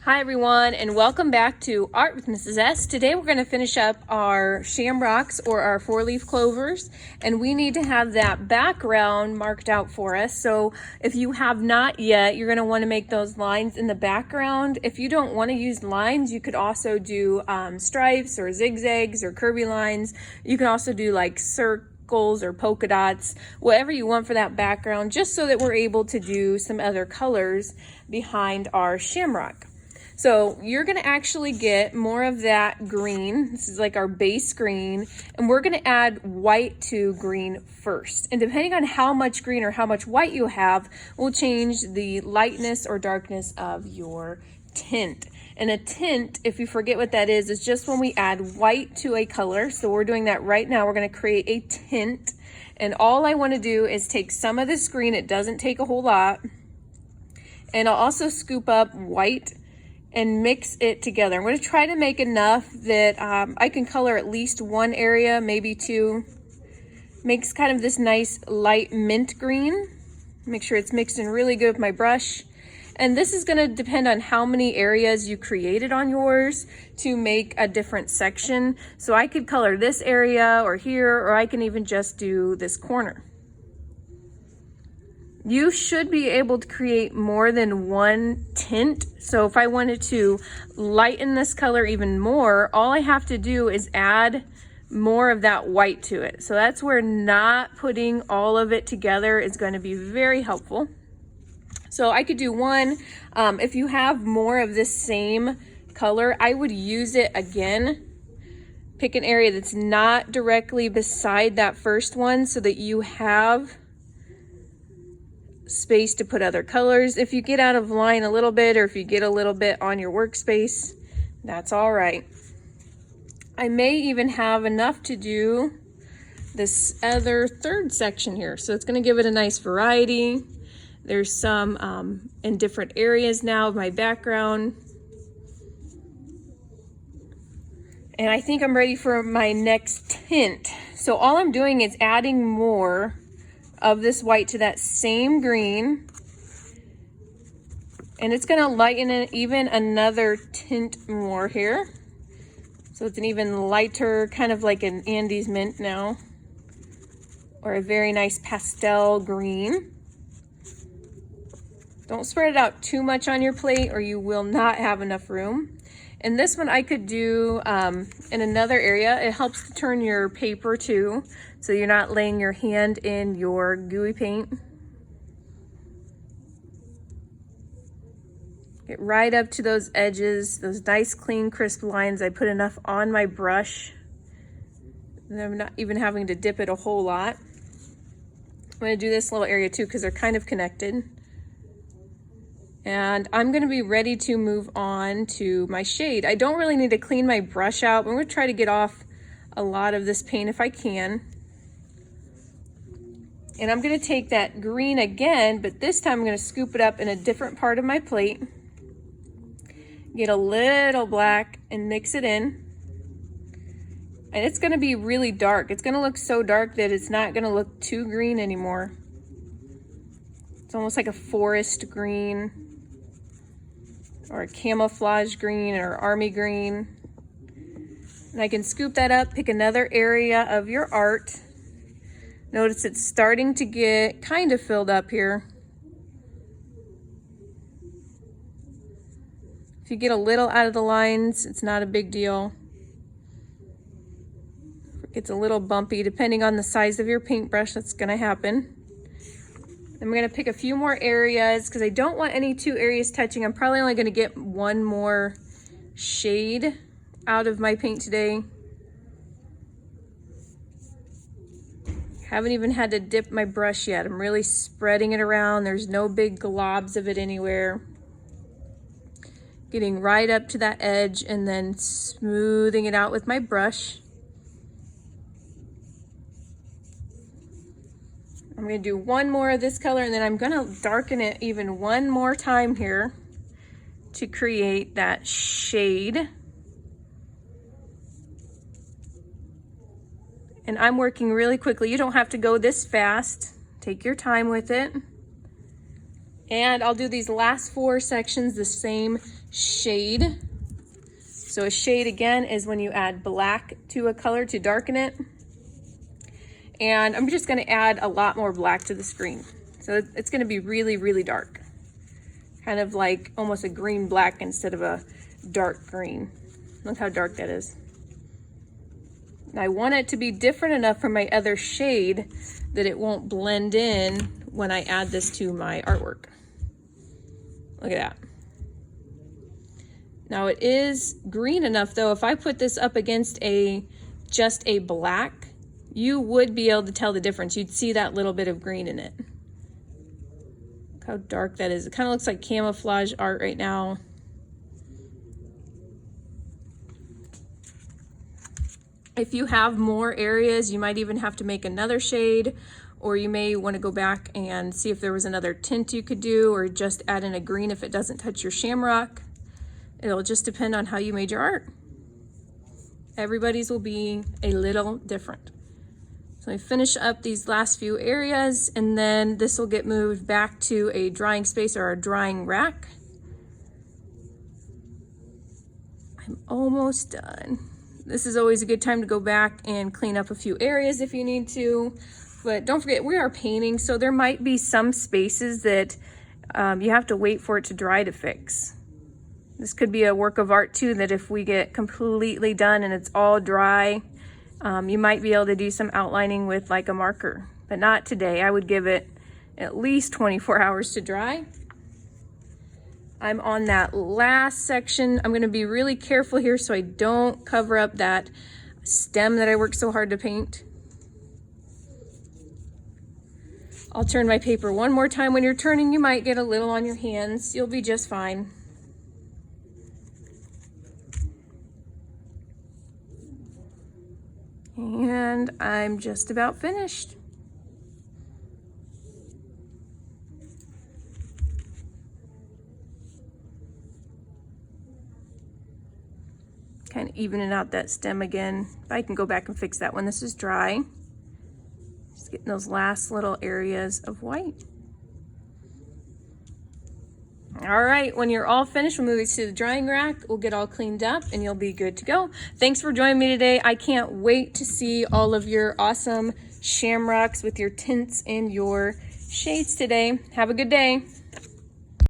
Hi everyone, and welcome back to Art with Mrs. S. Today we're going to finish up our shamrocks or our four-leaf clovers, and we need to have that background marked out for us. So if you have not yet, you're going to want to make those lines in the background. If you don't want to use lines, you could also do stripes or zigzags or curvy lines. You can also do like circles or polka dots, whatever you want for that background, just so that we're able to do some other colors behind our shamrock. So you're going to actually get more of that green. This is like our base green, and we're going to add white to green first. And depending on how much green or how much white you have will change the lightness or darkness of your tint. And a tint, if you forget what that is just when we add white to a color. So we're doing that right now. We're going to create a tint. And all I want to do is take some of this green. It doesn't take a whole lot. And I'll also scoop up white and mix it together. I'm going to try to make enough that I can color at least one area, maybe two. Makes kind of this nice light mint green. Make sure it's mixed in really good with my brush. And this is going to depend on how many areas you created on yours to make a different section. So I could color this area or here, or I can even just do this corner. You should be able to create more than one tint. So if I wanted to lighten this color even more, all I have to do is add more of that white to it. So that's where not putting all of it together is going to be very helpful. So I could do one. If you have more of this same color, I would use it again. Pick an area that's not directly beside that first one so that you have space to put other colors. If you get out of line a little bit, or if you get a little bit on your workspace, that's all right. I may even have enough to do this other third section here, so it's going to give it a nice variety. There's some in different areas now of my background, and I think I'm ready for my next tint. So all I'm doing is adding more of this white to that same green, and it's going to lighten it even another tint more here, so it's an even lighter, kind of like an Andes mint now, or a very nice pastel green. Don't spread it out too much on your plate or you will not have enough room. And this one I could do in another area. It helps to turn your paper too, so you're not laying your hand in your gooey paint. Get right up to those edges, those nice clean crisp lines. I put enough on my brush and I'm not even having to dip it a whole lot. I'm going to do this little area too because they're kind of connected. And I'm going to be ready to move on to my shade. I don't really need to clean my brush out, but I'm going to try to get off a lot of this paint if I can. And I'm going to take that green again, but this time I'm going to scoop it up in a different part of my plate. Get a little black and mix it in. And it's going to be really dark. It's going to look so dark that it's not going to look too green anymore. It's almost like a forest green, or a camouflage green, or army green. And I can scoop that up, pick another area of your art. Notice it's starting to get kind of filled up here. If you get a little out of the lines, it's not a big deal. If it gets a little bumpy, depending on the size of your paintbrush, that's going to happen. I'm going to pick a few more areas because I don't want any two areas touching. I'm probably only going to get one more shade out of my paint today. Haven't even had to dip my brush yet. I'm really spreading it around. There's no big globs of it anywhere. Getting right up to that edge and then smoothing it out with my brush. I'm going to do one more of this color, and then I'm going to darken it even one more time here to create that shade. And I'm working really quickly. You don't have to go this fast. Take your time with it. And I'll do these last 4 sections the same shade. So a shade again is when you add black to a color to darken it. And I'm just going to add a lot more black to the screen. So it's going to be really, really dark. Kind of like almost a green black instead of a dark green. Look how dark that is. And I want it to be different enough from my other shade that it won't blend in when I add this to my artwork. Look at that. Now it is green enough though, if I put this up against just a black, you would be able to tell the difference. You'd see that little bit of green in it. Look how dark that is. It kind of looks like camouflage art right now. If you have more areas, you might even have to make another shade, or you may want to go back and see if there was another tint you could do, or just add in a green if it doesn't touch your shamrock. It'll just depend on how you made your art. Everybody's will be a little different. So I finish up these last few areas, and then this will get moved back to a drying space or a drying rack. I'm almost done. This is always a good time to go back and clean up a few areas if you need to. But don't forget, we are painting, so there might be some spaces that you have to wait for it to dry to fix. This could be a work of art too, that if we get completely done and it's all dry, you might be able to do some outlining with like a marker, but not today. I would give it at least 24 hours to dry. I'm on that last section. I'm going to be really careful here so I don't cover up that stem that I worked so hard to paint. I'll turn my paper one more time. When you're turning, you might get a little on your hands. You'll be just fine. And I'm just about finished. Kind of evening out that stem again. If I can go back and fix that when this is dry. Just getting those last little areas of white. All right, when you're all finished, we'll move it to the drying rack. We'll get all cleaned up and you'll be good to go. Thanks for joining me today. I can't wait to see all of your awesome shamrocks with your tints and your shades today. Have a good day.